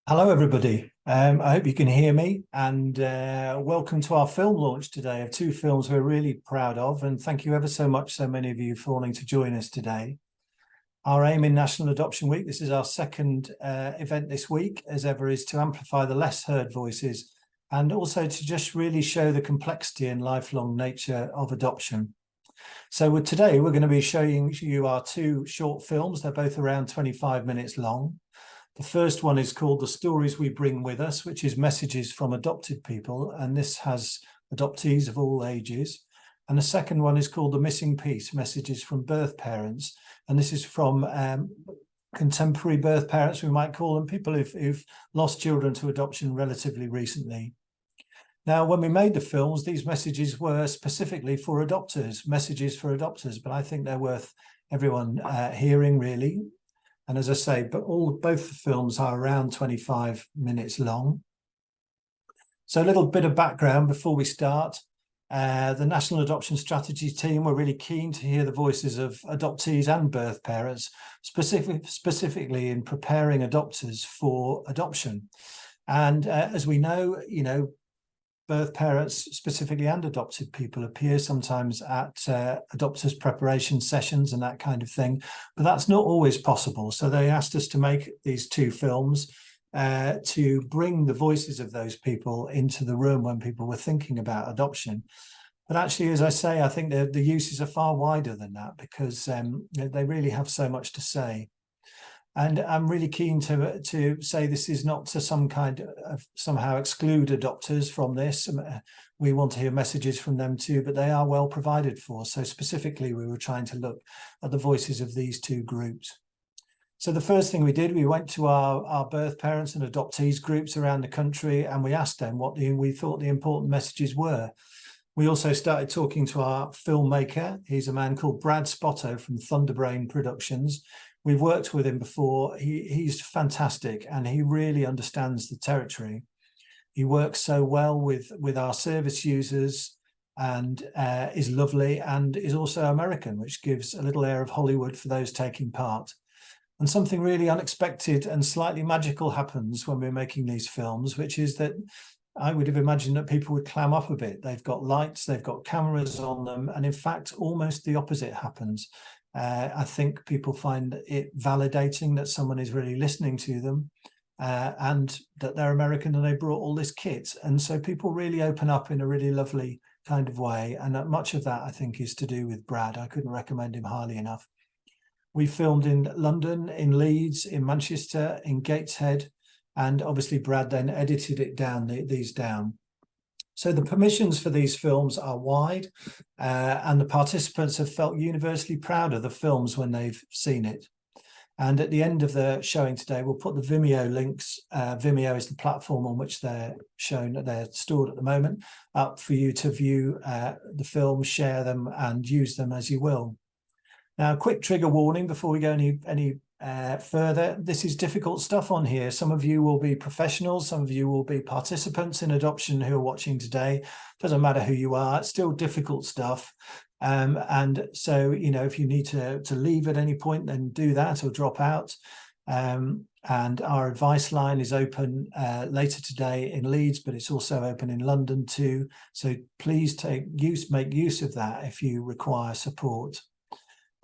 Hello, everybody. I hope you can hear me, and welcome to our film launch today of two films we're really proud of. And thank you ever so much, so many of you, for wanting to join us today. Our aim in National Adoption Week, this is our second event this week, as ever, is to amplify the less heard voices and also to just really show the complexity and lifelong nature of adoption. So today we're going to be showing you our two short films. They're both around 25 minutes long. The first one is called The Stories We Bring With Us, which is messages from adopted people, and this has adoptees of all ages. And the second one is called The Missing Piece, messages from birth parents, and this is from contemporary birth parents, we might call them, people who've lost children to adoption relatively recently. Now, when we made the films, these messages were specifically for adopters, messages for adopters, but I think they're worth everyone hearing, really. And as I say, both the films are around 25 minutes long. So a little bit of background before we start. The National Adoption Strategy team were really keen to hear the voices of adoptees and birth parents, specifically in preparing adopters for adoption. And as we know, birth parents specifically and adopted people appear sometimes at adopters preparation sessions and that kind of thing, but that's not always possible. So they asked us to make these two films to bring the voices of those people into the room when people were thinking about adoption. But actually, as I say, I think the uses are far wider than that, because they really have so much to say. And I'm really keen to say this is not to somehow exclude adopters from this. We want to hear messages from them too, but they are well provided for. So specifically, we were trying to look at the voices of these two groups. So the first thing we did, we went to our birth parents and adoptees groups around the country, and we asked them what we thought the important messages were. We also started talking to our filmmaker. He's a man called Brad Spotto from Thunderbrain Productions. We've worked with him before. He's fantastic, and he really understands the territory. He works so well with our service users, and is lovely, and is also American, which gives a little air of Hollywood for those taking part. And something really unexpected and slightly magical happens when we're making these films, which is that I would have imagined that people would clam up a bit. They've got lights, they've got cameras on them, and in fact, almost the opposite happens. I think people find it validating that someone is really listening to them, and that they're American and they brought all this kit. And so people really open up in a really lovely kind of way. And much of that, I think, is to do with Brad. I couldn't recommend him highly enough. We filmed in London, in Leeds, in Manchester, in Gateshead, and obviously Brad then edited it down, these down. So the permissions for these films are wide, and the participants have felt universally proud of the films when they've seen it. And at the end of the showing today, we'll put the Vimeo links. Vimeo is the platform on which they're shown, they're stored at the moment, up for you to view the films, share them, and use them as you will. Now, quick trigger warning before we go any further. This is difficult stuff on here. Some of you will be professionals, some of you will be participants in adoption who are watching today. Doesn't matter who you are, it's still difficult stuff. And so, if you need to leave at any point, then do that or drop out. And our advice line is open later today in Leeds, but it's also open in London too. So please make use of that if you require support.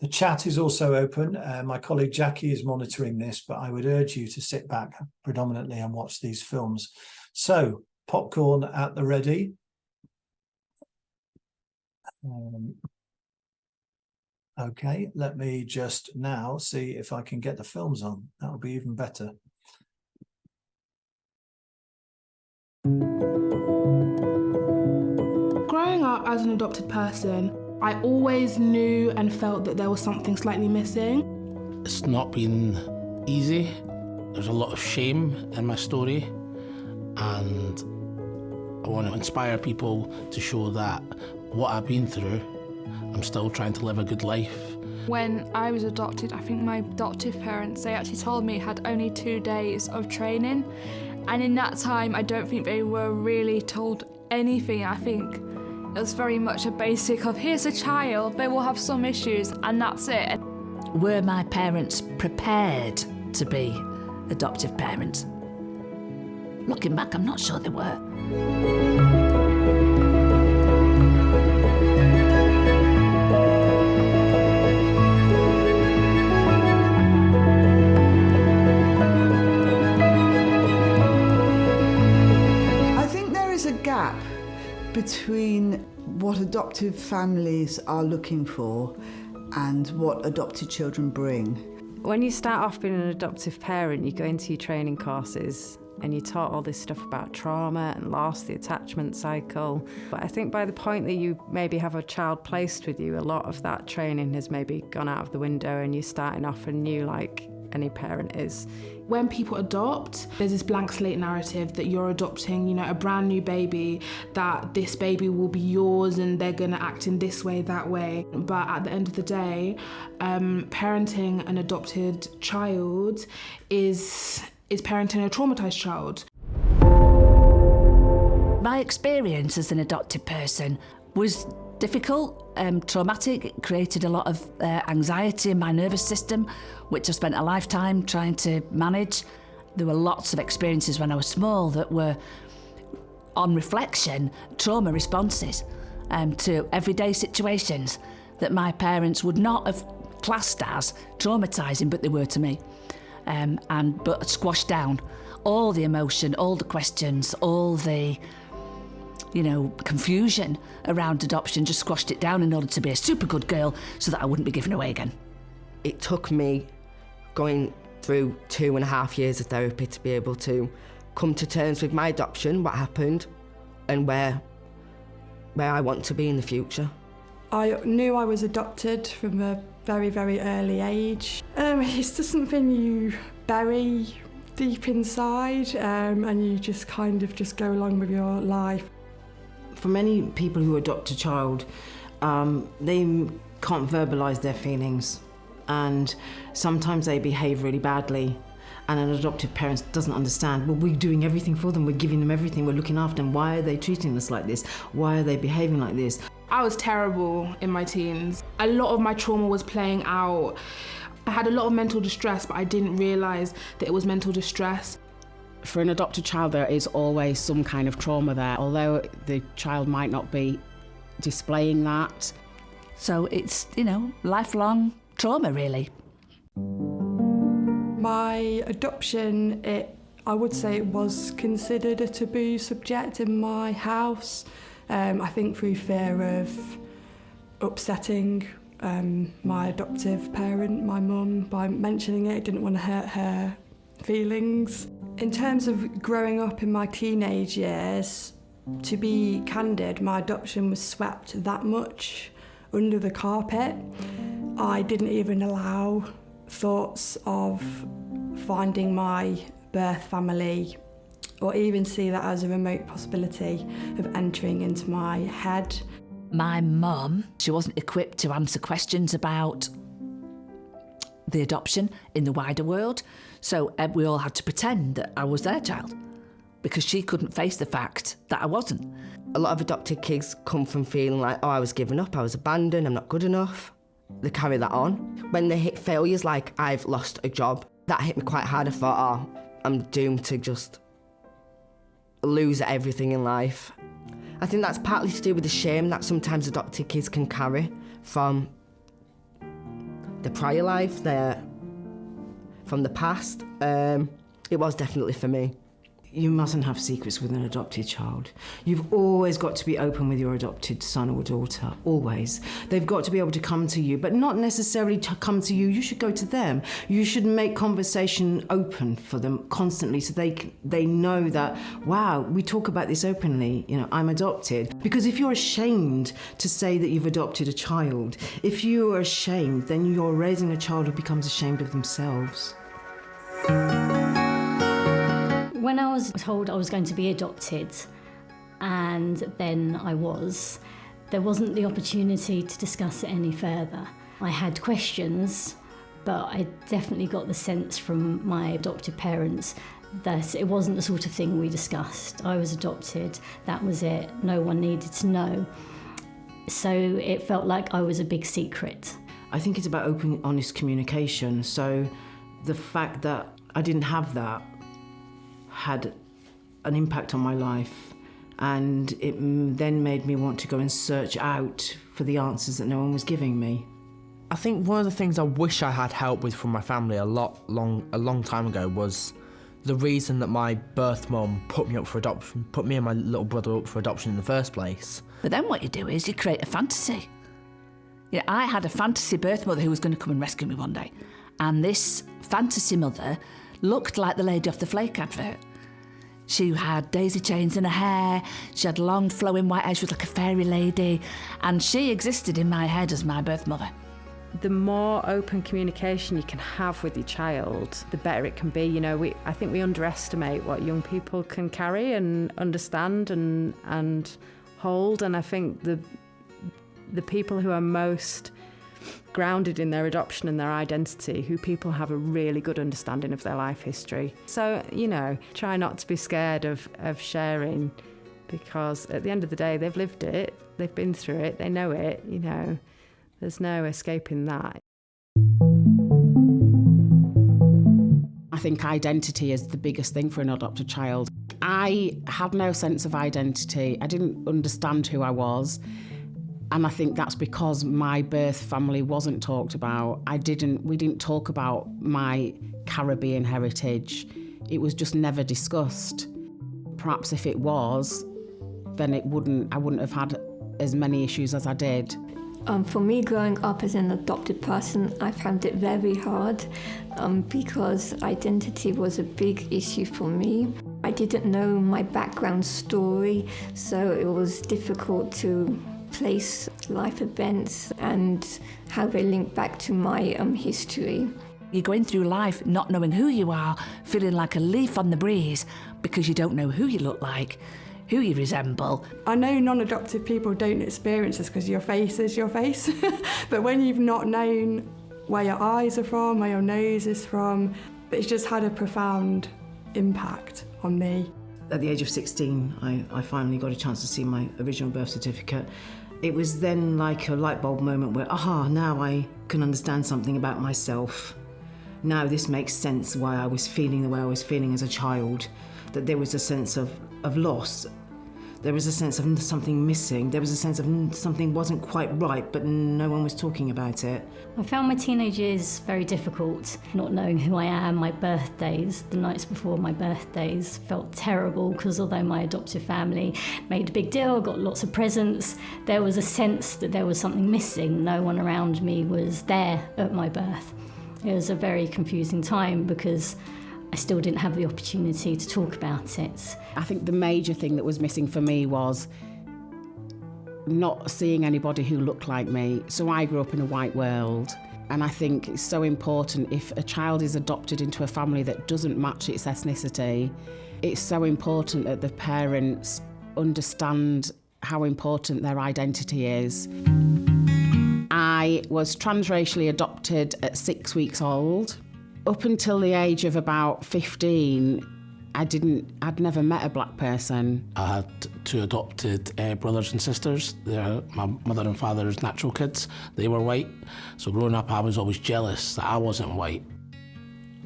The chat is also open. My colleague Jackie is monitoring this, but I would urge you to sit back predominantly and watch these films. So, popcorn at the ready. Okay, let me just now see if I can get the films on. That'll be even better. Growing up as an adopted person, I always knew and felt that there was something slightly missing. It's not been easy. There's a lot of shame in my story, and I want to inspire people to show that what I've been through, I'm still trying to live a good life. When I was adopted, I think my adoptive parents, they actually told me had only 2 days of training, and in that time I don't think they were really told anything. I think it was very much a basic of, here's a child, they will have some issues, and that's it. Were my parents prepared to be adoptive parents? looking back, I'm not sure they were. I think there is a gap between what adoptive families are looking for and what adopted children bring. When you start off being an adoptive parent, you go into your training courses and you're taught all this stuff about trauma and loss, the attachment cycle. But I think by the point that you maybe have a child placed with you, a lot of that training has maybe gone out of the window and you're starting off anew like any parent is. When people adopt, there's this blank slate narrative that you're adopting, you know, a brand new baby, that this baby will be yours and they're gonna act in this way, that way. But at the end of the day, parenting an adopted child is parenting a traumatized child. My experience as an adopted person was difficult, traumatic. It created a lot of anxiety in my nervous system, which I spent a lifetime trying to manage. There were lots of experiences when I was small that were, on reflection, trauma responses to everyday situations that my parents would not have classed as traumatising, but they were to me. But squashed down all the emotion, all the questions, all the confusion around adoption, just squashed it down in order to be a super good girl so that I wouldn't be given away again. It took me going through 2.5 years of therapy to be able to come to terms with my adoption, what happened, and where I want to be in the future. I knew I was adopted from a very, very early age. It's just something you bury deep inside, and you just kind of just go along with your life. For many people who adopt a child, they can't verbalise their feelings, and sometimes they behave really badly, and an adoptive parent doesn't understand. Well, we're doing everything for them, we're giving them everything, we're looking after them. Why are they treating us like this? Why are they behaving like this? I was terrible in my teens. A lot of my trauma was playing out. I had a lot of mental distress, but I didn't realise that it was mental distress. For an adopted child, there is always some kind of trauma there, although the child might not be displaying that. So it's, lifelong trauma, really. My adoption, I would say it was considered a taboo subject in my house. I think through fear of upsetting my adoptive parent, my mum, by mentioning it. I didn't want to hurt her feelings. In terms of growing up in my teenage years, to be candid, my adoption was swept that much under the carpet. I didn't even allow thoughts of finding my birth family or even see that as a remote possibility of entering into my head. My mum, she wasn't equipped to answer questions about the adoption in the wider world, so we all had to pretend that I was their child because she couldn't face the fact that I wasn't. A lot of adopted kids come from feeling like, I was given up, I was abandoned, I'm not good enough. They carry that on. When they hit failures like I've lost a job, that hit me quite hard. I thought, I'm doomed to just lose everything in life. I think that's partly to do with the shame that sometimes adopted kids can carry from the prior life, from the past. It was definitely for me. You mustn't have secrets with an adopted child. You've always got to be open with your adopted son or daughter, always. They've got to be able to come to you, but not necessarily to come to you. You should go to them. You should make conversation open for them constantly so they know that, wow, we talk about this openly, I'm adopted. Because if you're ashamed to say that you've adopted a child, if you are ashamed, then you're raising a child who becomes ashamed of themselves. When I was told I was going to be adopted, and then I was, there wasn't the opportunity to discuss it any further. I had questions, but I definitely got the sense from my adoptive parents that it wasn't the sort of thing we discussed. I was adopted, that was it, no one needed to know. So it felt like I was a big secret. I think it's about open, honest communication. So the fact that I didn't have that had an impact on my life, and it then made me want to go and search out for the answers that no one was giving me. I think one of the things I wish I had help with from my family a long time ago was the reason that my birth mum put me and my little brother up for adoption in the first place. But then what you do is you create a fantasy. Yeah, I had a fantasy birth mother who was going to come and rescue me one day. And this fantasy mother looked like the lady off the Flake advert. She had daisy chains in her hair, she had long flowing white hair, she was like a fairy lady, and she existed in my head as my birth mother. The more open communication you can have with your child, the better it can be. You know, I think we underestimate what young people can carry and understand and hold, and I think the people who are most grounded in their adoption and their identity, who people have a really good understanding of their life history. So, you know, try not to be scared of sharing, because at the end of the day, they've lived it, they've been through it, they know it, you know. There's no escaping that. I think identity is the biggest thing for an adopted child. I had no sense of identity. I didn't understand who I was. And I think that's because my birth family wasn't talked about. We didn't talk about my Caribbean heritage. It was just never discussed. Perhaps if it was, then I wouldn't have had as many issues as I did. For me, growing up as an adopted person, I found it very hard because identity was a big issue for me. I didn't know my background story, so it was difficult to place life events and how they link back to my history. You're going through life not knowing who you are, feeling like a leaf on the breeze because you don't know who you look like, who you resemble. I know non-adoptive people don't experience this because your face is your face, but when you've not known where your eyes are from, where your nose is from, it's just had a profound impact on me. At the age of 16, I finally got a chance to see my original birth certificate. It was then like a light bulb moment where, now I can understand something about myself. Now this makes sense why I was feeling the way I was feeling as a child, that there was a sense of loss. There was a sense of something missing. There was a sense of something wasn't quite right, but no one was talking about it. I found my teenage years very difficult, not knowing who I am. My birthdays, the nights before my birthdays, felt terrible because although my adoptive family made a big deal, got lots of presents, there was a sense that there was something missing. No one around me was there at my birth. It was a very confusing time because I still didn't have the opportunity to talk about it. I think the major thing that was missing for me was not seeing anybody who looked like me. So I grew up in a white world, and I think it's so important if a child is adopted into a family that doesn't match its ethnicity, it's so important that the parents understand how important their identity is. I was transracially adopted at 6 weeks old. Up until the age of about 15, I'd never met a black person. I had two adopted brothers and sisters. They're my mother and father's natural kids. They were white. So growing up, I was always jealous that I wasn't white.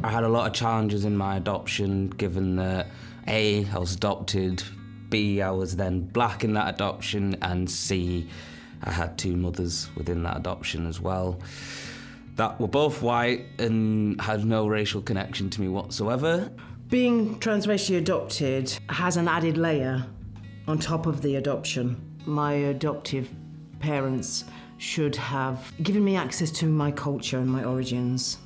I had a lot of challenges in my adoption, given that A, I was adopted, B, I was then black in that adoption, and C, I had two mothers within that adoption as well that were both white and had no racial connection to me whatsoever. Being transracially adopted has an added layer on top of the adoption. My adoptive parents should have given me access to my culture and my origins,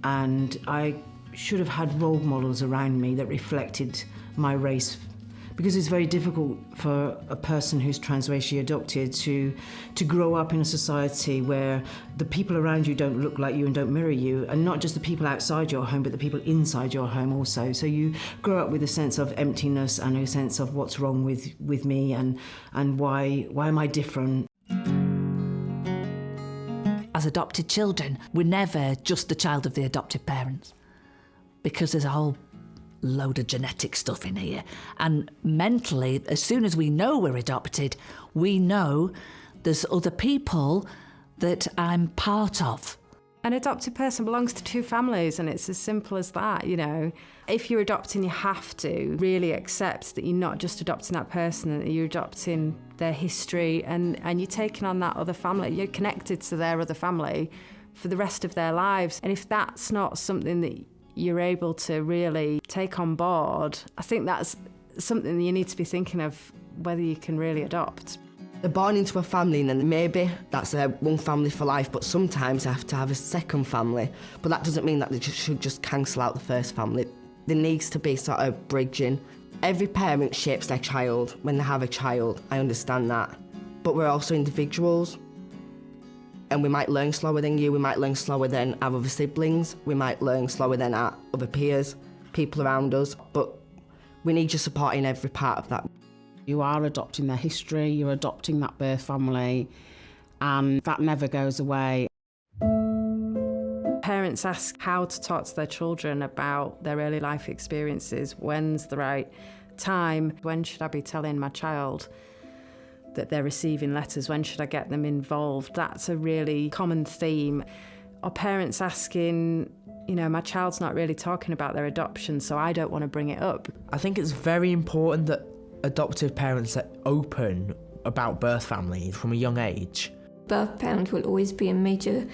and I should have had role models around me that reflected my race, because it's very difficult for a person who's transracially adopted to grow up in a society where the people around you don't look like you and don't mirror you, and not just the people outside your home, but the people inside your home also. So you grow up with a sense of emptiness and a sense of what's wrong with me and why am I different. As adopted children, we're never just the child of the adopted parents, because there's a whole load of genetic stuff in here. And mentally, as soon as we know we're adopted, we know there's other people that I'm part of. An adopted person belongs to two families, and it's as simple as that, you know. If you're adopting, you have to really accept that you're not just adopting that person, that you're adopting their history, and you're taking on that other family. You're connected to their other family for the rest of their lives. And if that's not something that you're able to really take on board, I think that's something that you need to be thinking of, whether you can really adopt. They're born into a family and then maybe that's one family for life, but sometimes they have to have a second family. But that doesn't mean that they should just cancel out the first family. There needs to be sort of bridging. Every parent shapes their child when they have a child, I understand that. But we're also individuals. And we might learn slower than you, we might learn slower than our other siblings, we might learn slower than our other peers, people around us, but we need your support in every part of that. You are adopting their history, you're adopting that birth family, and that never goes away. Parents ask how to talk to their children about their early life experiences. When's the right time? When should I be telling my child that they're receiving letters? When should I get them involved? That's a really common theme. Or parents asking, you know, my child's not really talking about their adoption, so I don't want to bring it up. I think it's very important that adoptive parents are open about birth families from a young age. Birth parent will always be a major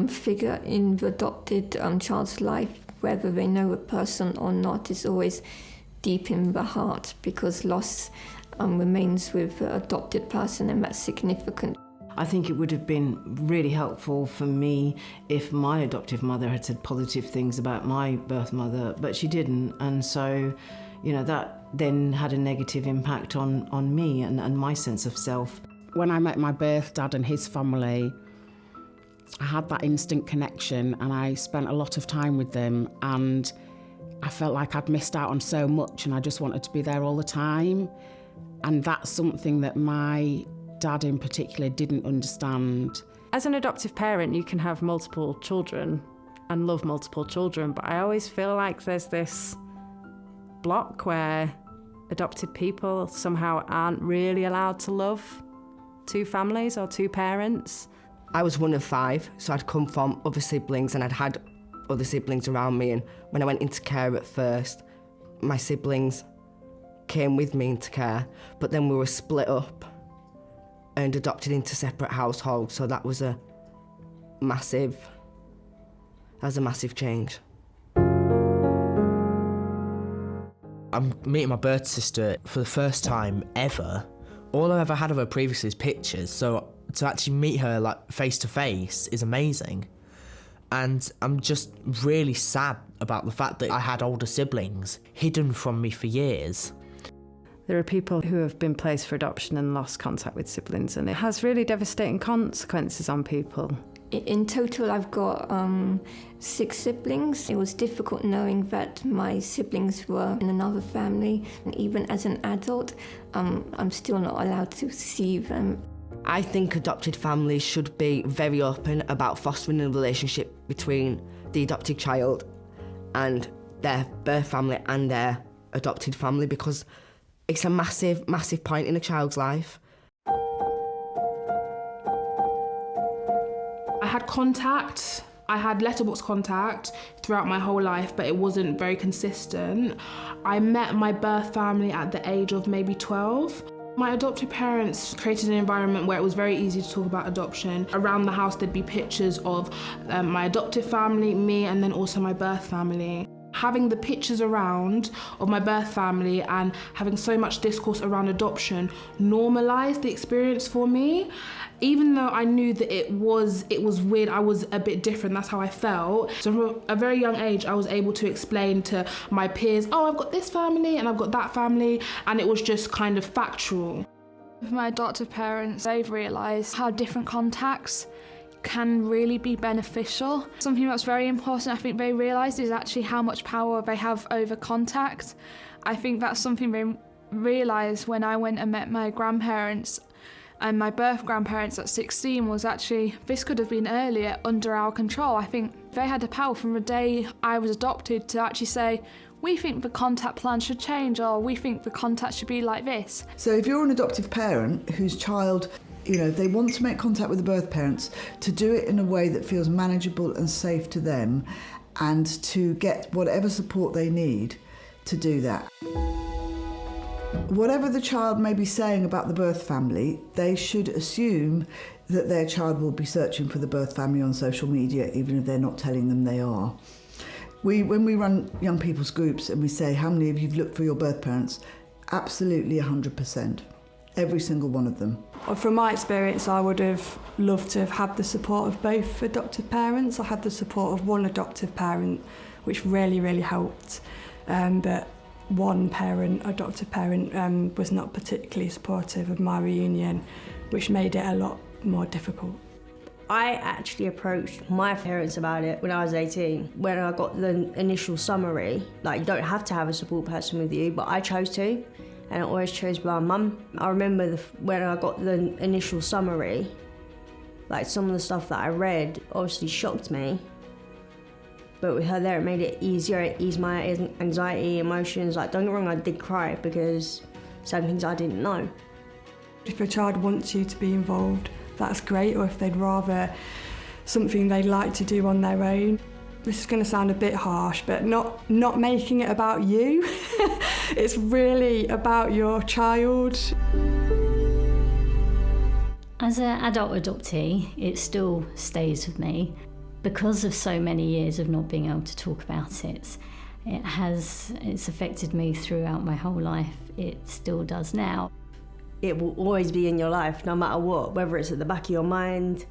figure in the adopted child's life. Whether they know a person or not is always deep in the heart, because loss remains with the adopted person, and that's significant. I think it would have been really helpful for me if my adoptive mother had said positive things about my birth mother, but she didn't, and so, you know, that then had a negative impact on me and my sense of self. When I met my birth dad and his family, I had that instant connection, and I spent a lot of time with them, and I felt like I'd missed out on so much, and I just wanted to be there all the time. And that's something that my dad in particular didn't understand. As an adoptive parent, you can have multiple children and love multiple children, but I always feel like there's this block where adopted people somehow aren't really allowed to love two families or two parents. I was one of 5, so I'd come from other siblings and I'd had other siblings around me, and when I went into care at first, my siblings came with me into care, but then we were split up and adopted into separate households, so that was a massive change. I'm meeting my birth sister for the first time ever. All I've ever had of her previously is pictures, so to actually meet her like face to face is amazing. And I'm just really sad about the fact that I had older siblings hidden from me for years. There are people who have been placed for adoption and lost contact with siblings, and it has really devastating consequences on people. In total, I've got 6 siblings. It was difficult knowing that my siblings were in another family. And even as an adult, I'm still not allowed to see them. I think adopted families should be very open about fostering a relationship between the adopted child and their birth family and their adopted family, because it's a massive, massive point in a child's life. I had contact. I had letterbox contact throughout my whole life, but it wasn't very consistent. I met my birth family at the age of maybe 12. My adoptive parents created an environment where it was very easy to talk about adoption. Around the house there'd be pictures of my adoptive family, me, and then also my birth family. Having the pictures around of my birth family and having so much discourse around adoption normalised the experience for me. Even though I knew that it was weird, I was a bit different, that's how I felt. So from a very young age, I was able to explain to my peers, oh, I've got this family and I've got that family, and it was just kind of factual. With my adoptive parents, they've realised how different contacts can really be beneficial. Something that's very important, I think they realised, is actually how much power they have over contact. I think that's something they realised when I went and met my grandparents. And my birth grandparents at 16 was actually, this could have been earlier under our control. I think they had the power from the day I was adopted to actually say, we think the contact plan should change, or we think the contact should be like this. So if you're an adoptive parent whose child You know, if they want to make contact with the birth parents, to do it in a way that feels manageable and safe to them, and to get whatever support they need to do that. Whatever the child may be saying about the birth family, they should assume that their child will be searching for the birth family on social media, even if they're not telling them they are. When we run young people's groups and we say, how many of you have looked for your birth parents? Absolutely 100%. Every single one of them. From my experience, I would have loved to have had the support of both adoptive parents. I had the support of one adoptive parent, which really, really helped. But one parent, adoptive parent, was not particularly supportive of my reunion, which made it a lot more difficult. I actually approached my parents about it when I was 18. When I got the initial summary, like, you don't have to have a support person with you, but I chose to, and I always chose my mum. I remember when I got the initial summary, like, some of the stuff that I read obviously shocked me, but with her there it made it easier, it eased my anxiety, emotions. Like, don't get me wrong, I did cry because some things I didn't know. If a child wants you to be involved, that's great, or if they'd rather something they'd like to do on their own. This is going to sound a bit harsh, but not making it about you. It's really about your child. As an adult adoptee, it still stays with me. Because of so many years of not being able to talk about it, it's affected me throughout my whole life. It still does now. It will always be in your life, no matter what, whether it's at the back of your mind,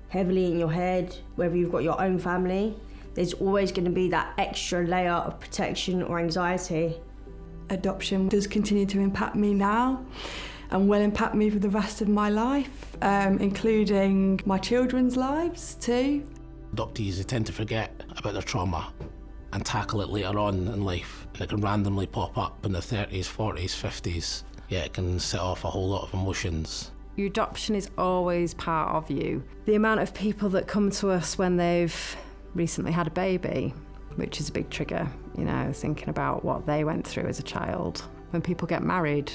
heavily in your head, whether you've got your own family, there's always going to be that extra layer of protection or anxiety. Adoption does continue to impact me now and will impact me for the rest of my life, including my children's lives too. Adoptees, they tend to forget about their trauma and tackle it later on in life. It can randomly pop up in their 30s, 40s, 50s. Yeah, it can set off a whole lot of emotions. Your adoption is always part of you. The amount of people that come to us when they've recently had a baby, which is a big trigger, you know, thinking about what they went through as a child. When people get married,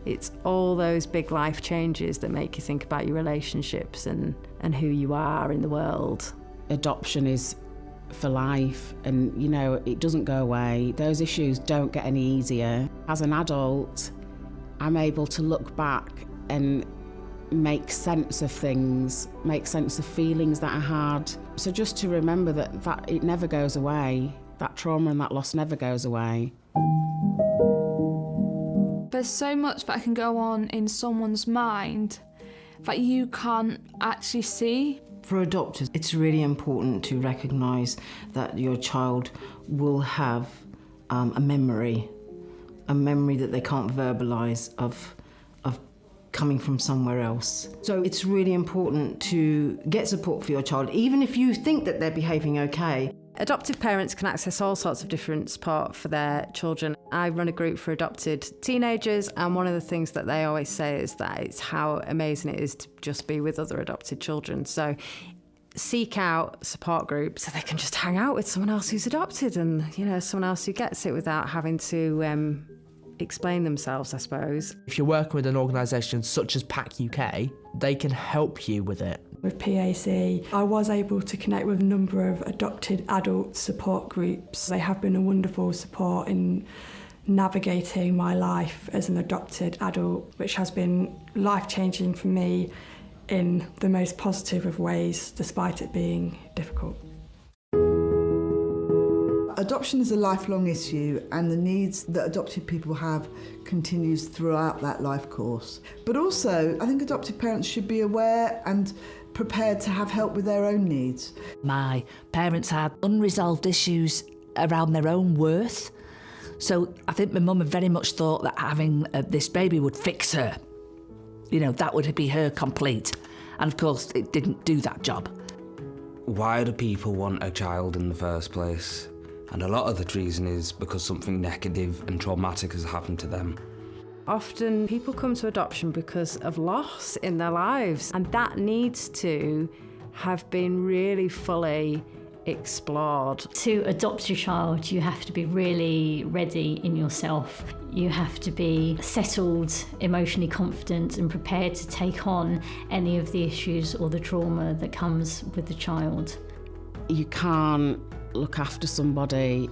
it's all those big life changes that make you think about your relationships and who you are in the world. Adoption is for life, and, you know, it doesn't go away. Those issues don't get any easier. As an adult, I'm able to look back and make sense of things, make sense of feelings that I had. So just to remember that it never goes away, that trauma and that loss never goes away. There's so much that can go on in someone's mind that you can't actually see. For adopters, it's really important to recognise that your child will have a memory that they can't verbalise of coming from somewhere else. So it's really important to get support for your child, even if you think that they're behaving okay. Adoptive parents can access all sorts of different support for their children. I run a group for adopted teenagers, and one of the things that they always say is that it's how amazing it is to just be with other adopted children. So seek out support groups so they can just hang out with someone else who's adopted and, you know, someone else who gets it without having to explain themselves, I suppose. If you're working with an organisation such as PAC-UK, they can help you with it. With PAC, I was able to connect with a number of adopted adult support groups. They have been a wonderful support in navigating my life as an adopted adult, which has been life-changing for me in the most positive of ways, despite it being difficult. Adoption is a lifelong issue, and the needs that adopted people have continues throughout that life course. But also, I think adoptive parents should be aware and prepared to have help with their own needs. My parents had unresolved issues around their own worth, so I think my mum had very much thought that having this baby would fix her. You know, that would be her complete. And of course, it didn't do that job. Why do people want a child in the first place? And a lot of the reason is because something negative and traumatic has happened to them. Often people come to adoption because of loss in their lives, and that needs to have been really fully explored. To adopt your child, you have to be really ready in yourself. You have to be settled, emotionally confident and prepared to take on any of the issues or the trauma that comes with the child. You can't look after somebody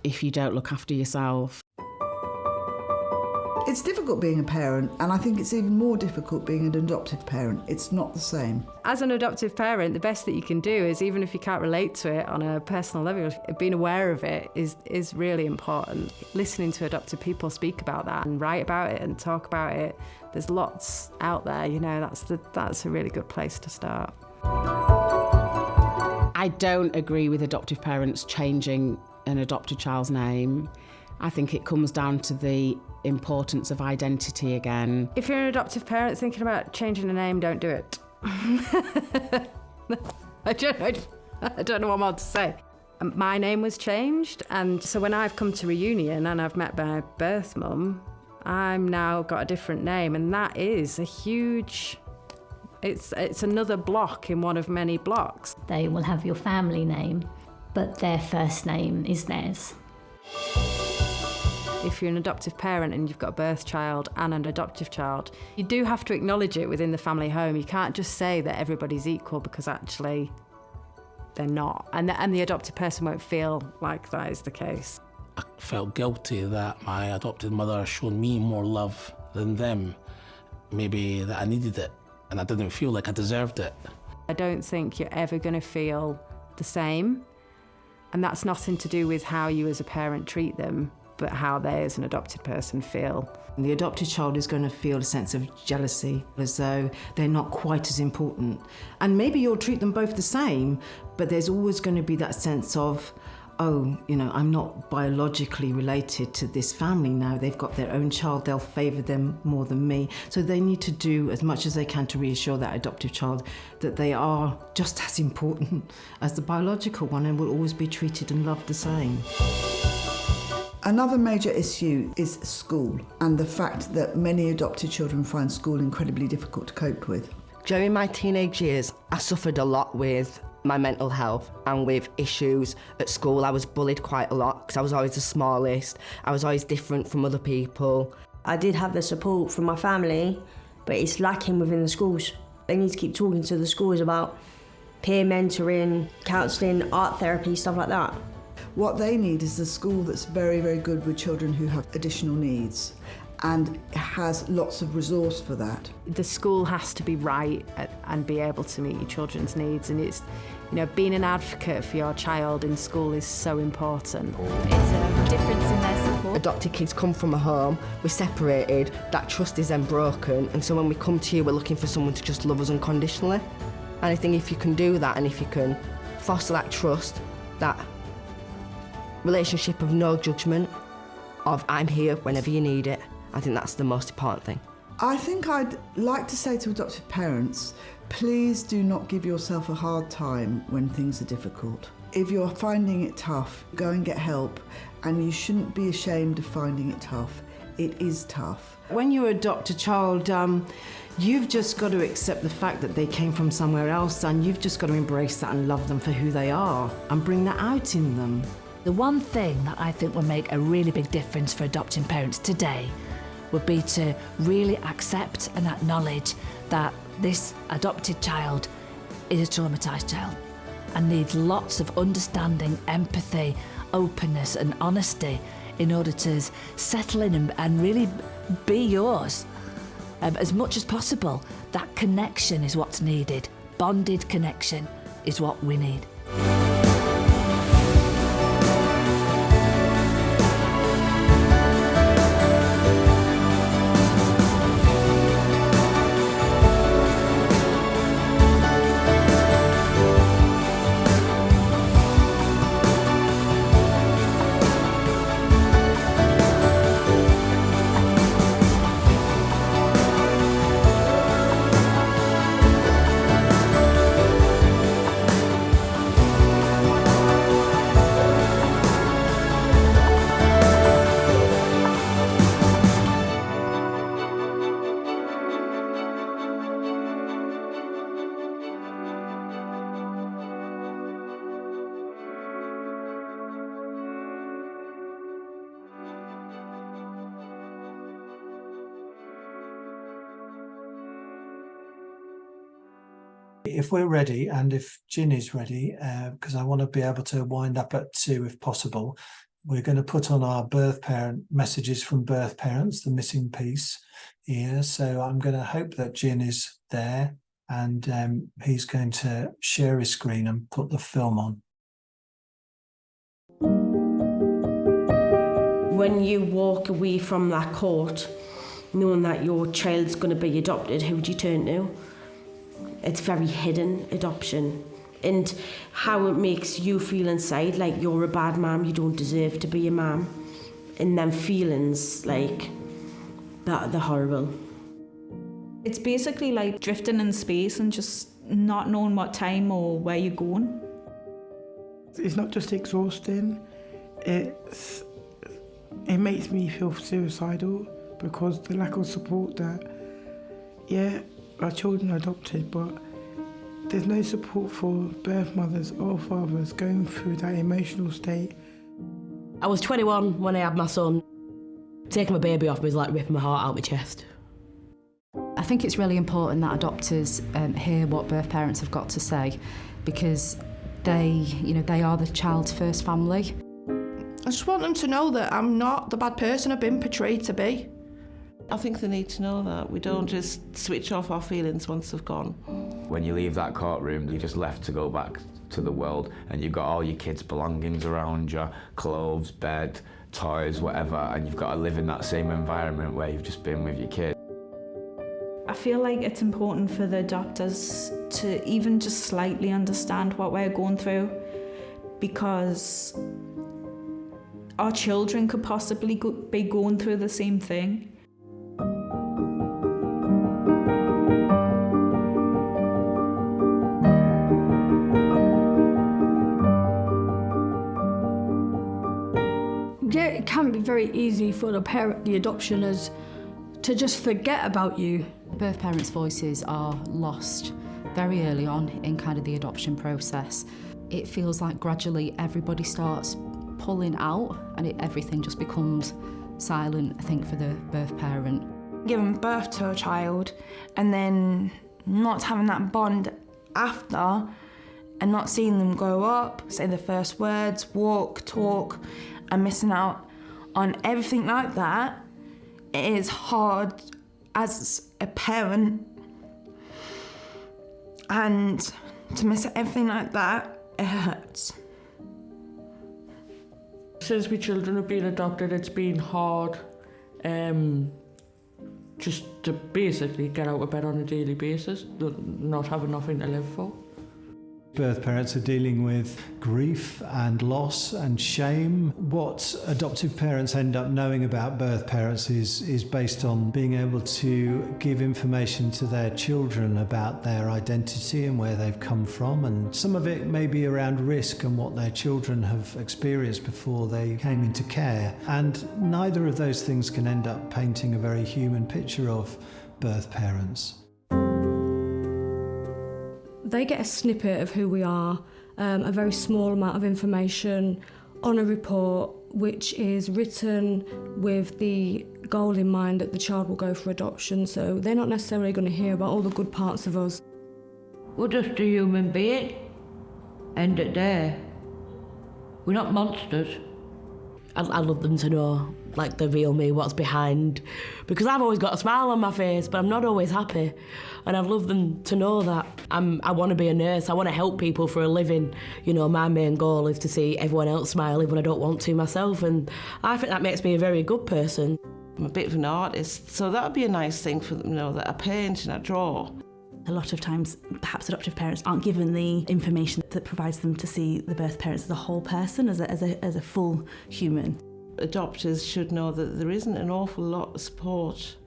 if you don't look after yourself. It's difficult being a parent, and I think it's even more difficult being an adoptive parent. It's not the same. As an adoptive parent, the best that you can do is, even if you can't relate to it on a personal level, being aware of it is really important. Listening to adopted people speak about that and write about it and talk about it. There's lots out there, you know, that's a really good place to start. I don't agree with adoptive parents changing an adopted child's name. I think it comes down to the importance of identity again. If you're an adoptive parent thinking about changing a name, don't do it. I don't know what more to say. My name was changed, and so when I've come to reunion and I've met my birth mum, I'm now got a different name, and that is a huge... It's another block in one of many blocks. They will have your family name, but their first name is theirs. If you're an adoptive parent and you've got a birth child and an adoptive child, you do have to acknowledge it within the family home. You can't just say that everybody's equal, because actually they're not. And the adopted person won't feel like that is the case. I felt guilty that my adopted mother showed me more love than them. Maybe that I needed it, and I didn't feel like I deserved it. I don't think you're ever going to feel the same. And that's nothing to do with how you as a parent treat them, but how they as an adopted person feel. The adopted child is going to feel a sense of jealousy, as though they're not quite as important. And maybe you'll treat them both the same, but there's always going to be that sense of, oh, you know, I'm not biologically related to this family now. They've got their own child, they'll favour them more than me. So they need to do as much as they can to reassure that adoptive child that they are just as important as the biological one and will always be treated and loved the same. Another major issue is school, and the fact that many adopted children find school incredibly difficult to cope with. During my teenage years, I suffered a lot with my mental health and with issues at school. I was bullied quite a lot because I was always the smallest. I was always different from other people. I did have the support from my family, but it's lacking within the schools. They need to keep talking to the schools about peer mentoring, counselling, art therapy, stuff like that. What they need is a school that's very, very good with children who have additional needs and has lots of resource for that. The school has to be right and be able to meet your children's needs, and it's, you know, being an advocate for your child in school is so important. It's a difference in their support. Adopted kids come from a home, we're separated, that trust is then broken, and so when we come to you, we're looking for someone to just love us unconditionally. And I think if you can do that, and if you can foster that trust, that relationship of no judgment, of I'm here whenever you need it, I think that's the most important thing. I think I'd like to say to adoptive parents, please do not give yourself a hard time when things are difficult. If you're finding it tough, go and get help, and you shouldn't be ashamed of finding it tough. It is tough. When you adopt a child, you've just got to accept the fact that they came from somewhere else, and you've just got to embrace that and love them for who they are and bring that out in them. The one thing that I think will make a really big difference for adopting parents today would be to really accept and acknowledge that this adopted child is a traumatised child and needs lots of understanding, empathy, openness and honesty in order to settle in and really be yours. As much as possible, that connection is what's needed. Bonded connection is what we need. If we're ready, and if Jin is ready, because I want to be able to wind up at 2 if possible, we're going to put on our birth parent messages from birth parents, the missing piece here. So I'm going to hope that Jin is there, and he's going to share his screen and put the film on. When you walk away from that court, knowing that your child's going to be adopted, who do you turn to? It's very hidden, adoption, and how it makes you feel inside like you're a bad mum, you don't deserve to be a mum, and them feelings like that, they're horrible. It's basically like drifting in space and just not knowing what time or where you're going. It's not just exhausting, it makes me feel suicidal because the lack of support that, yeah, our children are adopted, but there's no support for birth mothers or fathers going through that emotional state. I was 21 when I had my son. Taking my baby off me was like ripping my heart out my chest. I think it's really important that adopters hear what birth parents have got to say, because they are the child's first family. I just want them to know that I'm not the bad person I've been portrayed to be. I think they need to know that we don't just switch off our feelings once they've gone. When you leave that courtroom, you're just left to go back to the world, and you've got all your kids' belongings around you, clothes, bed, toys, whatever, and you've got to live in that same environment where you've just been with your kid. I feel like it's important for the adopters to even just slightly understand what we're going through, because our children could possibly be going through the same thing. Yeah, it can be very easy for the adoptioners to just forget about you. Birth parents' voices are lost very early on in kind of the adoption process. It feels like gradually everybody starts pulling out, and everything just becomes silent, I think, for the birth parent. Giving birth to a child and then not having that bond after, and not seeing them grow up, say the first words, walk, talk, and missing out on everything like that, it is hard as a parent. And to miss everything like that, it hurts. Since my children have been adopted, it's been hard just to basically get out of bed on a daily basis, not having nothing to live for. Birth parents are dealing with grief and loss and shame. What adoptive parents end up knowing about birth parents is based on being able to give information to their children about their identity and where they've come from, and some of it may be around risk and what their children have experienced before they came into care. And neither of those things can end up painting a very human picture of birth parents. They get a snippet of who we are, a very small amount of information on a report, which is written with the goal in mind that the child will go for adoption, so they're not necessarily going to hear about all the good parts of us. We're just a human being. End it there. We're not monsters. I love them to know, like, the real me, what's behind. Because I've always got a smile on my face, but I'm not always happy. And I'd love them to know that I want to be a nurse. I want to help people for a living. You know, my main goal is to see everyone else smile, even when I don't want to myself. And I think that makes me a very good person. I'm a bit of an artist, so that would be a nice thing for them to know, that I paint and I draw. A lot of times, perhaps adoptive parents aren't given the information that provides them to see the birth parents as a whole person, as a full human. Adopters should know that there isn't an awful lot of support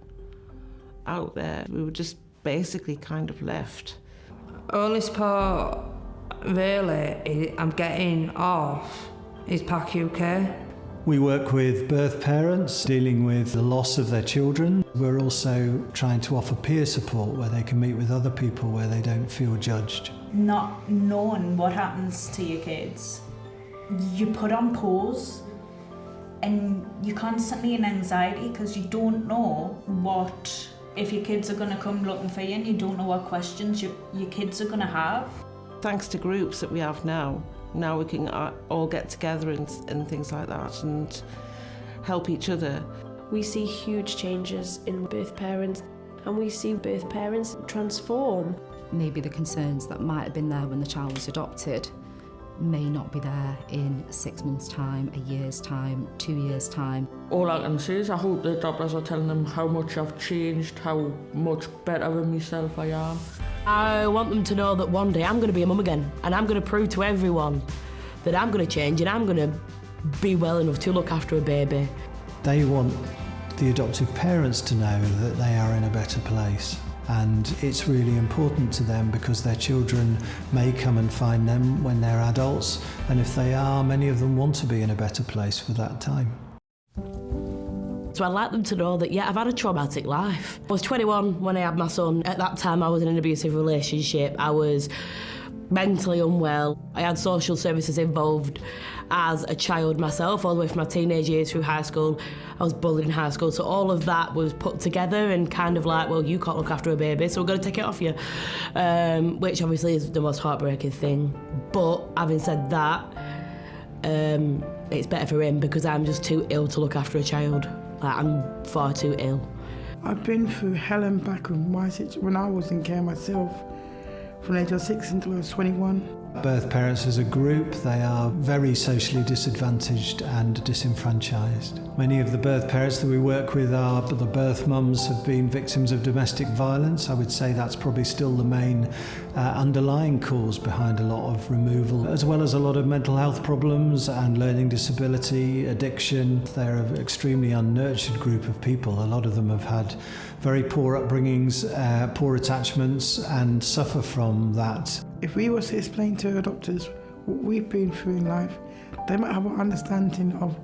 out there. We were just basically kind of left. Only support, really, I'm getting off is PAC-UK. We work with birth parents dealing with the loss of their children. We're also trying to offer peer support where they can meet with other people where they don't feel judged. Not knowing what happens to your kids, you put on pause and you're constantly in anxiety because you don't know what If your kids are going to come looking for you and you don't know what questions your kids are going to have. Thanks to groups that we have now we can all get together and things like that and help each other. We see huge changes in birth parents, and we see birth parents transform. Maybe the concerns that might have been there when the child was adopted may not be there in 6 months' time, a year's time, 2 years' time. All I can say is I hope the adopters are telling them how much I've changed, how much better with myself I am. I want them to know that one day I'm going to be a mum again, and I'm going to prove to everyone that I'm going to change and I'm going to be well enough to look after a baby. They want the adoptive parents to know that they are in a better place. And it's really important to them because their children may come and find them when they're adults. And if they are, many of them want to be in a better place for that time. So I'd like them to know that, yeah, I've had a traumatic life. I was 21 when I had my son. At that time, I was in an abusive relationship. I was mentally unwell. I had social services involved as a child myself, all the way from my teenage years through high school. I was bullied in high school, so all of that was put together and kind of like, well, you can't look after a baby, so we're going to take it off you, which obviously is the most heartbreaking thing. But having said that, it's better for him because I'm just too ill to look after a child. Like, I'm far too ill. I've been through hell and back with my situation when I was in care myself, from the age of 6 until I was 21. Birth parents as a group, they are very socially disadvantaged and disenfranchised. Many of the birth parents that we work with are the birth mums have been victims of domestic violence. I would say that's probably still the main underlying cause behind a lot of removal, as well as a lot of mental health problems and learning disability, addiction. They're an extremely unnurtured group of people. A lot of them have had very poor upbringings, poor attachments, and suffer from that. If we were to explain to adopters what we've been through in life, they might have an understanding of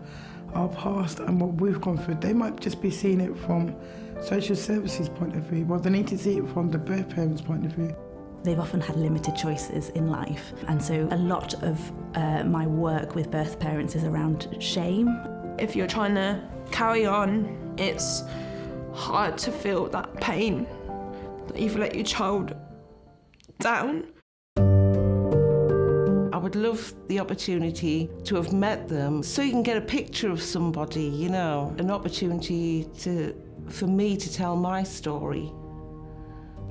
our past and what we've gone through. They might just be seeing it from social services point of view, but they need to see it from the birth parents' point of view. They've often had limited choices in life, and so a lot of my work with birth parents is around shame. If you're trying to carry on, it's hard to feel that pain that you've let your child down. I would love the opportunity to have met them so you can get a picture of somebody, you know, an opportunity for me to tell my story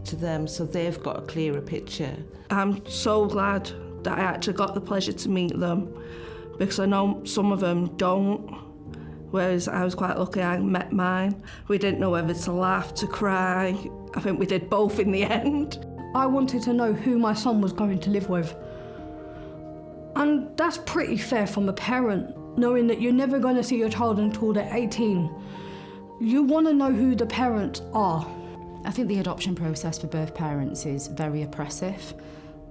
to them so they've got a clearer picture. I'm so glad that I actually got the pleasure to meet them because I know some of them don't, whereas I was quite lucky I met mine. We didn't know whether to laugh, to cry. I think we did both in the end. I wanted to know who my son was going to live with. And that's pretty fair from a parent, knowing that you're never going to see your child until they're 18. You want to know who the parents are. I think the adoption process for birth parents is very oppressive.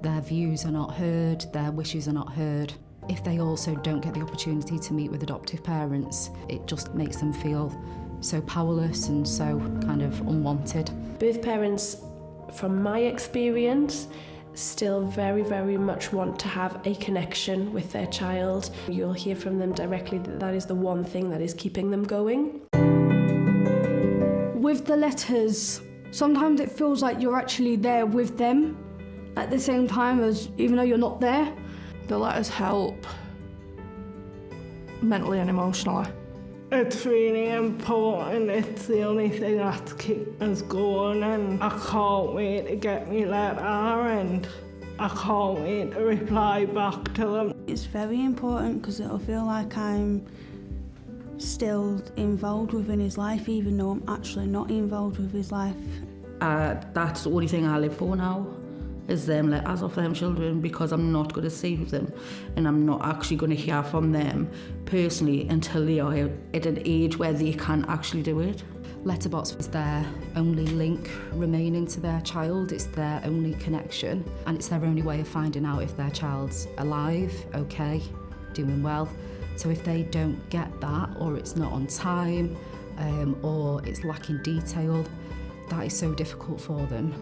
Their views are not heard, their wishes are not heard. If they also don't get the opportunity to meet with adoptive parents, it just makes them feel so powerless and so kind of unwanted. Birth parents, from my experience, still very, very much want to have a connection with their child. You'll hear from them directly that that is the one thing that is keeping them going. With the letters, sometimes it feels like you're actually there with them at the same time as, even though you're not there. The letters help mentally and emotionally. It's really important. It's the only thing that's keeping us going, and I can't wait to get me letter and I can't wait to reply back to them. It's very important because it'll feel like I'm still involved within his life even though I'm actually not involved with his life. That's the only thing I live for now, is them letters of them children, because I'm not going to see them and I'm not actually going to hear from them personally until they are at an age where they can actually do it. Letterbox is their only link remaining to their child, it's their only connection, and it's their only way of finding out if their child's alive, okay, doing well. So if they don't get that, or it's not on time, or it's lacking detail, that is so difficult for them.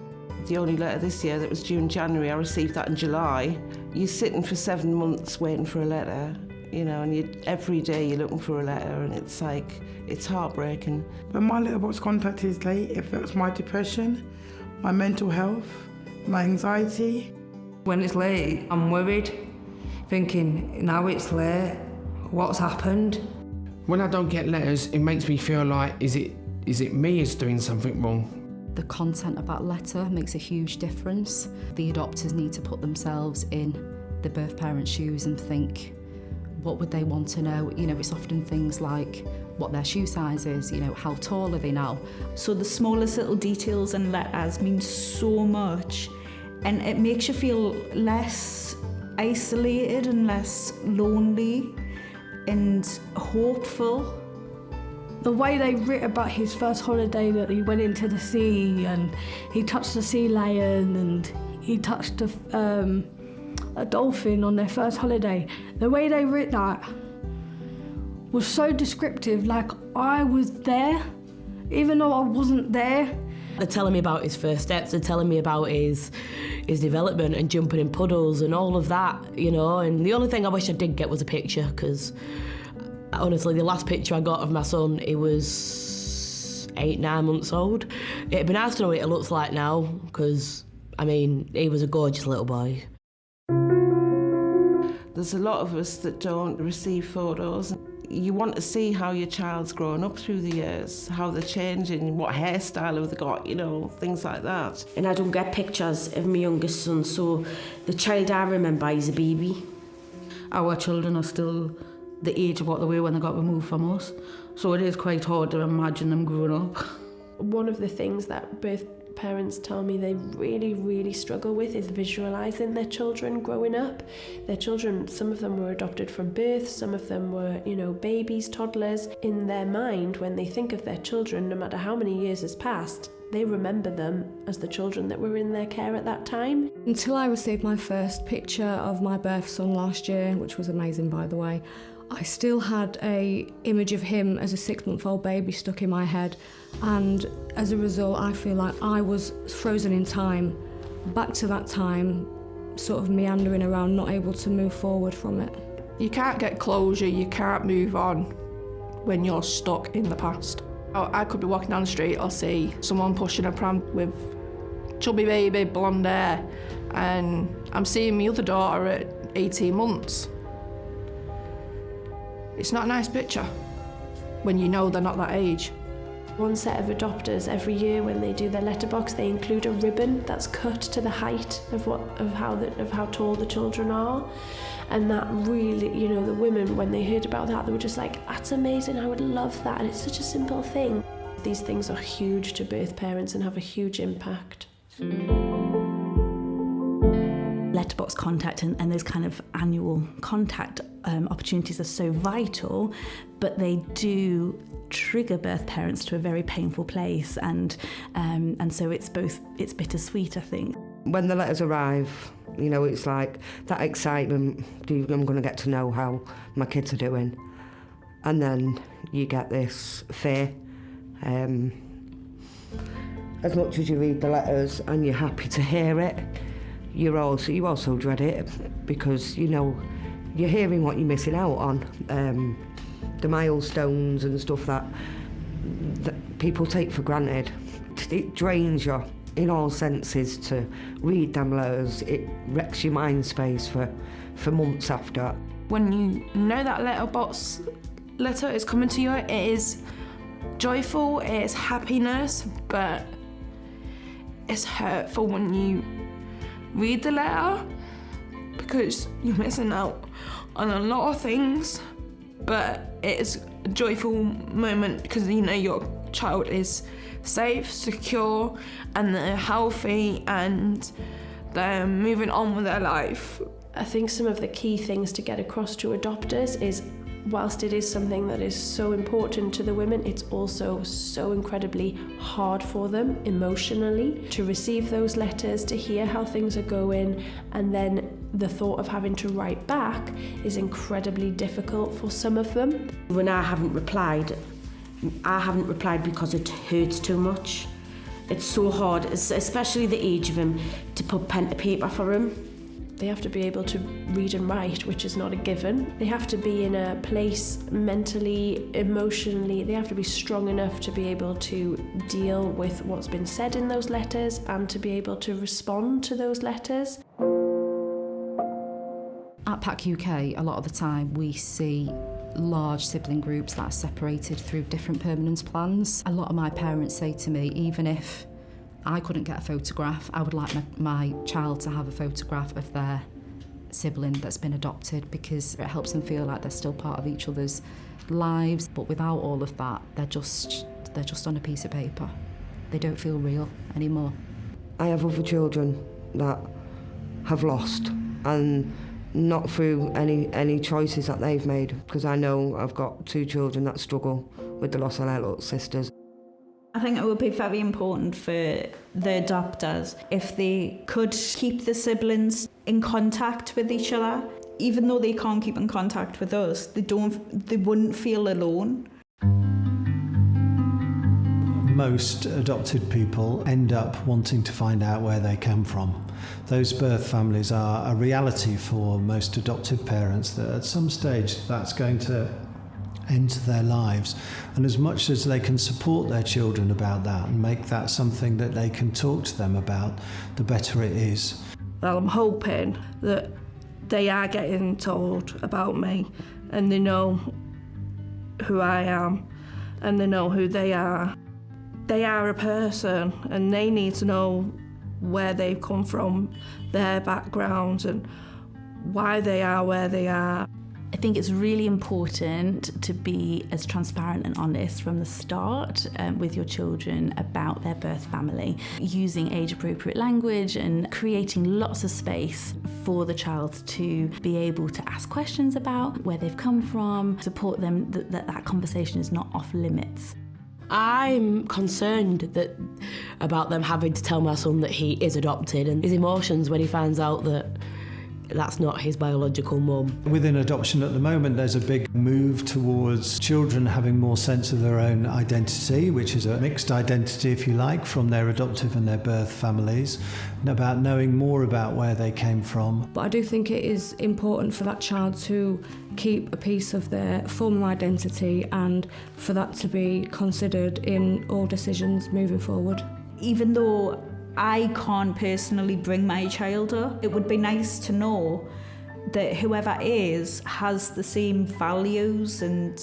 The only letter this year that was due in January, I received that in July. You're sitting for 7 months waiting for a letter. you know, and every day you're looking for a letter, and it's like, it's heartbreaking. When my letterbox contact is late, it affects my depression, my mental health, my anxiety. When it's late, I'm worried, thinking, now it's late, what's happened? When I don't get letters, it makes me feel like, is it me who's doing something wrong? The content of that letter makes a huge difference. The adopters need to put themselves in the birth parent's shoes and think, what would they want to know? You know, it's often things like what their shoe size is, you know, how tall are they now? So the smallest little details and letters mean so much, and it makes you feel less isolated and less lonely and hopeful. The way they writ about his first holiday, that he went into the sea and he touched the sea lion and he touched a dolphin on their first holiday. The way they writ that was so descriptive, like I was there, even though I wasn't there. They're telling me about his first steps, they're telling me about his development and jumping in puddles and all of that, you know, and the only thing I wish I did get was a picture, because honestly, the last picture I got of my son, he was 8-9 months old. It'd be nice to know what it looks like now, because, I mean, he was a gorgeous little boy. There's a lot of us that don't receive photos. You want to see how your child's grown up through the years, how they're changing, what hairstyle have they got, you know, things like that. And I don't get pictures of my youngest son, so the child I remember is a baby. Our children are still the age of what they were when they got removed from us, so it is quite hard to imagine them growing up. One of the things that birth parents tell me they really, really struggle with is visualising their children growing up. Their children, some of them were adopted from birth, some of them were, you know, babies, toddlers. In their mind, when they think of their children, no matter how many years has passed, they remember them as the children that were in their care at that time. Until I received my first picture of my birth son last year, which was amazing by the way, I still had a image of him as a 6-month-old baby stuck in my head, and as a result I feel like I was frozen in time, back to that time, sort of meandering around, not able to move forward from it. You can't get closure, you can't move on when you're stuck in the past. I could be walking down the street, I'll see someone pushing a pram with chubby baby, blonde hair, and I'm seeing my other daughter at 18 months. It's not a nice picture when you know they're not that age. One set of adopters every year, when they do their letterbox, they include a ribbon that's cut to the height of how tall the children are, and that really, you know, the women, when they heard about that, they were just like, that's amazing, I would love that, and it's such a simple thing. These things are huge to birth parents and have a huge impact. Letterbox contact and those kind of annual contact opportunities are so vital, but they do trigger birth parents to a very painful place, and so it's bittersweet, I think. When the letters arrive, you know, it's like that excitement, I'm going to get to know how my kids are doing, and then you get this fear. As much as you read the letters and you're happy to hear it, you also dread it, because you know you're hearing what you're missing out on, the milestones and stuff that people take for granted. It drains you in all senses to read them letters. It wrecks your mind space for months after. When you know that letterbox letter is coming to you, it is joyful, it is happiness, but it's hurtful when you read the letter, because you're missing out on a lot of things, but it is a joyful moment because you know your child is safe, secure, and they're healthy and they're moving on with their life. I think some of the key things to get across to adopters is, whilst it is something that is so important to the women, it's also so incredibly hard for them emotionally to receive those letters, to hear how things are going, and then the thought of having to write back is incredibly difficult for some of them. When I haven't replied because it hurts too much. It's so hard, especially the age of him, to put pen to paper for him. They have to be able to read and write, which is not a given. They have to be in a place mentally, emotionally, they have to be strong enough to be able to deal with what's been said in those letters and to be able to respond to those letters. At PAC-UK, a lot of the time we see large sibling groups that are separated through different permanence plans. A lot of my parents say to me, even if I couldn't get a photograph, I would like my child to have a photograph of their sibling that's been adopted, because it helps them feel like they're still part of each other's lives. But without all of that, they're just on a piece of paper. They don't feel real anymore. I have other children that have lost, and not through any choices that they've made, because I know I've got 2 children that struggle with the loss of their little sisters. I think it would be very important for the adopters if they could keep the siblings in contact with each other. Even though they can't keep in contact with us, they wouldn't feel alone. Most adopted people end up wanting to find out where they come from. Those birth families are a reality for most adoptive parents, that at some stage that's going to enter their lives. And as much as they can support their children about that and make that something that they can talk to them about, the better it is. Well, I'm hoping that they are getting told about me, and they know who I am, and they know who they are. They are a person, and they need to know where they've come from, their backgrounds, and why they are where they are. I think it's really important to be as transparent and honest from the start with your children about their birth family, using age-appropriate language and creating lots of space for the child to be able to ask questions about where they've come from, support them that conversation is not off limits. I'm concerned about them having to tell my son that he is adopted, and his emotions when he finds out that that's not his biological mum. Within adoption at the moment, there's a big move towards children having more sense of their own identity, which is a mixed identity, if you like, from their adoptive and their birth families, and about knowing more about where they came from. But I do think it is important for that child to keep a piece of their formal identity and for that to be considered in all decisions moving forward. Even though I can't personally bring my child up, it would be nice to know that whoever is has the same values and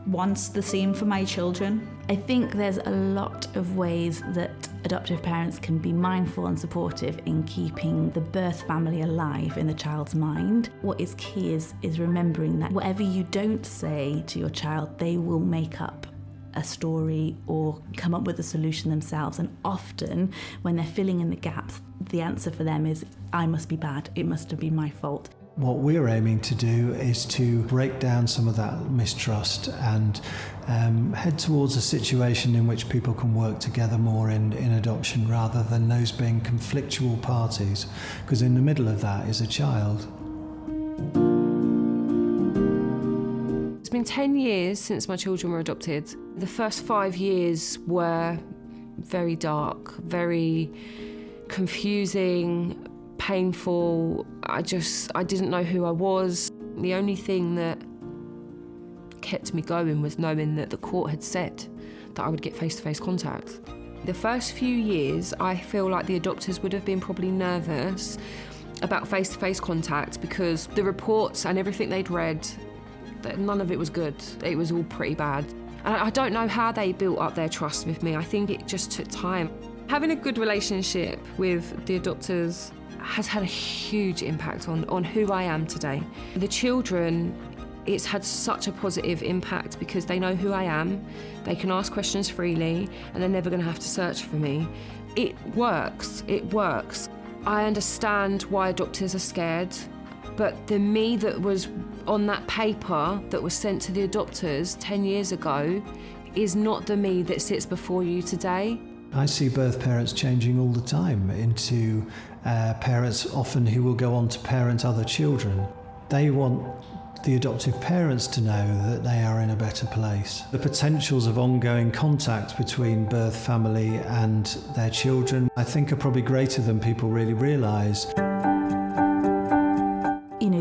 wants the same for my children. I think there's a lot of ways that adoptive parents can be mindful and supportive in keeping the birth family alive in the child's mind. What is key is remembering that whatever you don't say to your child, they will make up a story or come up with a solution themselves, and often when they're filling in the gaps, the answer for them is, I must be bad, it must have been my fault. What we're aiming to do is to break down some of that mistrust and head towards a situation in which people can work together more in adoption, rather than those being conflictual parties, because in the middle of that is a child. It's been 10 years since my children were adopted. The first 5 years were very dark, very confusing, painful. I didn't know who I was. The only thing that kept me going was knowing that the court had said that I would get face-to-face contact. The first few years, I feel like the adopters would have been probably nervous about face-to-face contact, because the reports and everything they'd read, none of it was good. It was all pretty bad. And I don't know how they built up their trust with me. I think it just took time. Having a good relationship with the adopters has had a huge impact on who I am today. The children, it's had such a positive impact because they know who I am, they can ask questions freely, and they're never going to have to search for me. It works. I understand why adopters are scared, but the me that was on that paper that was sent to the adopters 10 years ago is not the me that sits before you today. I see birth parents changing all the time into parents often who will go on to parent other children. They want the adoptive parents to know that they are in a better place. The potentials of ongoing contact between birth family and their children, I think, are probably greater than people really realise.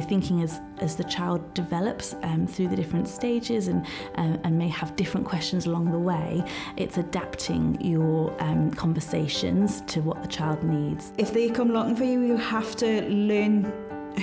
thinking as the child develops through the different stages and may have different questions along the way, it's adapting your conversations to what the child needs. If they come looking for you, you have to learn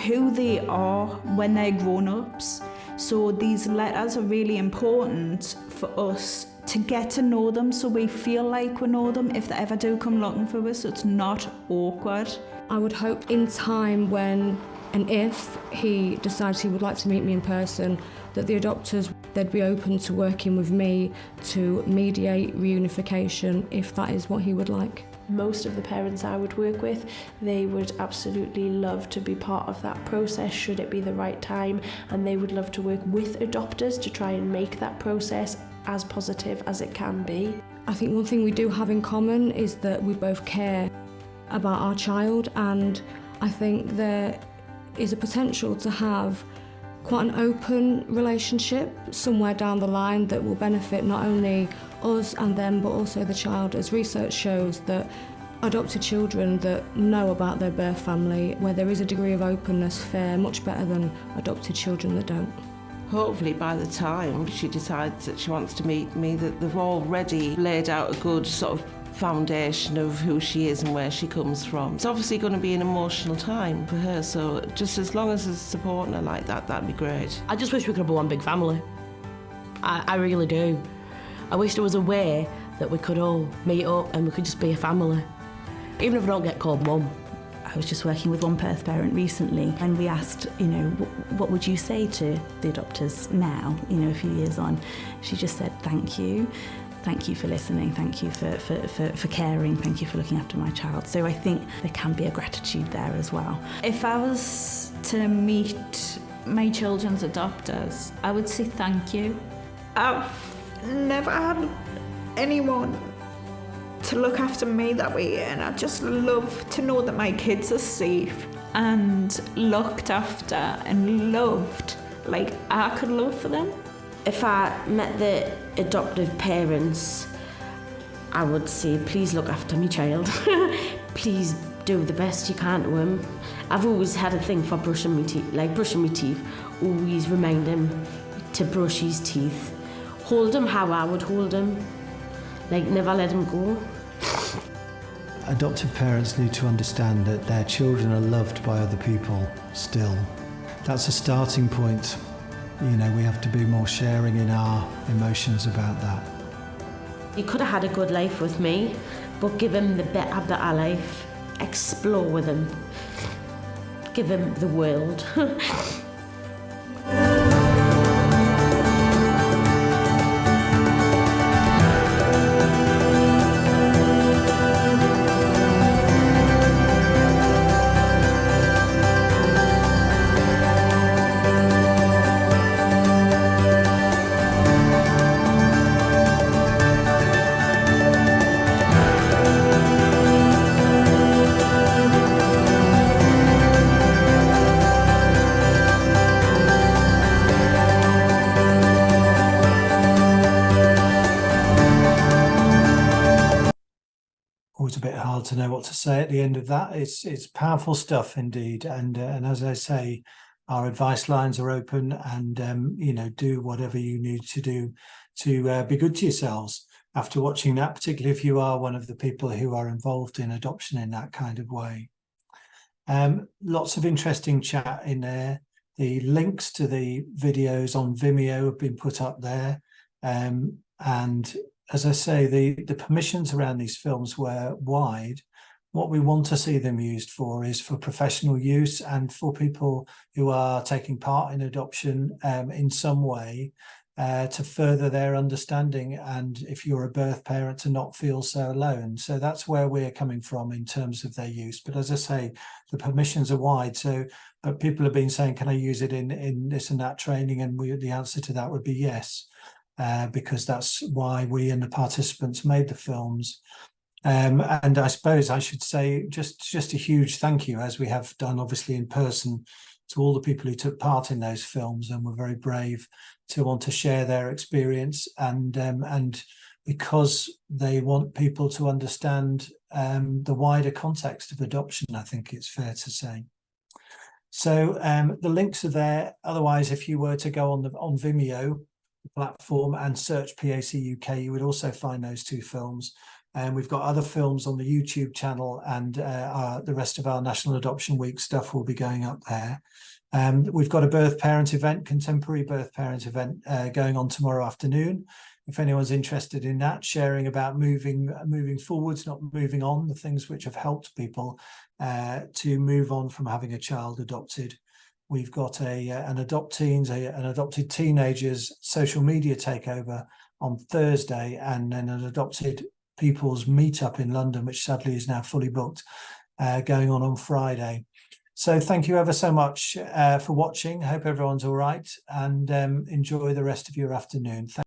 who they are when they're grown-ups. So these letters are really important for us to get to know them, so we feel like we know them if they ever do come looking for us, so it's not awkward. I would hope in time when and if he decides he would like to meet me in person, that the adopters, they'd be open to working with me to mediate reunification if that is what he would like. Most of the parents I would work with, they would absolutely love to be part of that process should it be the right time, and they would love to work with adopters to try and make that process as positive as it can be. I think one thing we do have in common is that we both care about our child, and I think there is a potential to have quite an open relationship somewhere down the line that will benefit not only us and them but also the child, as research shows that adopted children that know about their birth family, where there is a degree of openness, fare much better than adopted children that don't. Hopefully by the time she decides that she wants to meet me, that they've already laid out a good sort of foundation of who she is and where she comes from. It's obviously going to be an emotional time for her, so just as long as there's supporting her like that, that'd be great. I just wish we could have one big family. I really do. I wish there was a way that we could all meet up and we could just be a family. Even if I don't get called mum. I was just working with one birth parent recently, and we asked, you know, what would you say to the adopters now, you know, a few years on? She just said, thank you. Thank you for listening, thank you for caring, thank you for looking after my child. So I think there can be a gratitude there as well. If I was to meet my children's adopters, I would say thank you. I've never had anyone to look after me that way, and I just love to know that my kids are safe and looked after and loved like I could love for them. If I met the adoptive parents, I would say, please look after my child. Please do the best you can to him. I've always had a thing for brushing my teeth, always remind him to brush his teeth. Hold him how I would hold him, like never let him go. Adoptive parents need to understand that their children are loved by other people still. That's a starting point. You know, we have to be more sharing in our emotions about that. He could have had a good life with me, but give him the better life. Explore with him. Give him the world. Always a bit hard to know what to say at the end of that. It's powerful stuff indeed, and as I say, our advice lines are open, and you know, do whatever you need to do to be good to yourselves after watching that, particularly if you are one of the people who are involved in adoption in that kind of way. Lots of interesting chat in there. The links to the videos on Vimeo have been put up there, and as I say, the permissions around these films were wide. What we want to see them used for is for professional use and for people who are taking part in adoption in some way to further their understanding, and if you're a birth parent, to not feel so alone. So that's where we're coming from in terms of their use. But as I say, the permissions are wide. So, but people have been saying, can I use it in this and that training? And the answer to that would be yes. Because that's why we and the participants made the films. And I suppose I should say just a huge thank you, as we have done obviously in person, to all the people who took part in those films and were very brave to want to share their experience, and because they want people to understand the wider context of adoption, I think it's fair to say. So the links are there. Otherwise, if you were to go on Vimeo platform and search PAC-UK, you would also find those two films. And we've got other films on the YouTube channel, and the rest of our National Adoption Week stuff will be going up there. We've got a birth parent event, contemporary birth parent event going on tomorrow afternoon. If anyone's interested in that, sharing about moving forwards, not moving on, the things which have helped people to move on from having a child adopted. We've got an Adopteens, an adopted teenagers social media takeover on Thursday, and then an adopted people's meetup in London, which sadly is now fully booked, going on Friday. So thank you ever so much for watching. Hope everyone's all right, and enjoy the rest of your afternoon.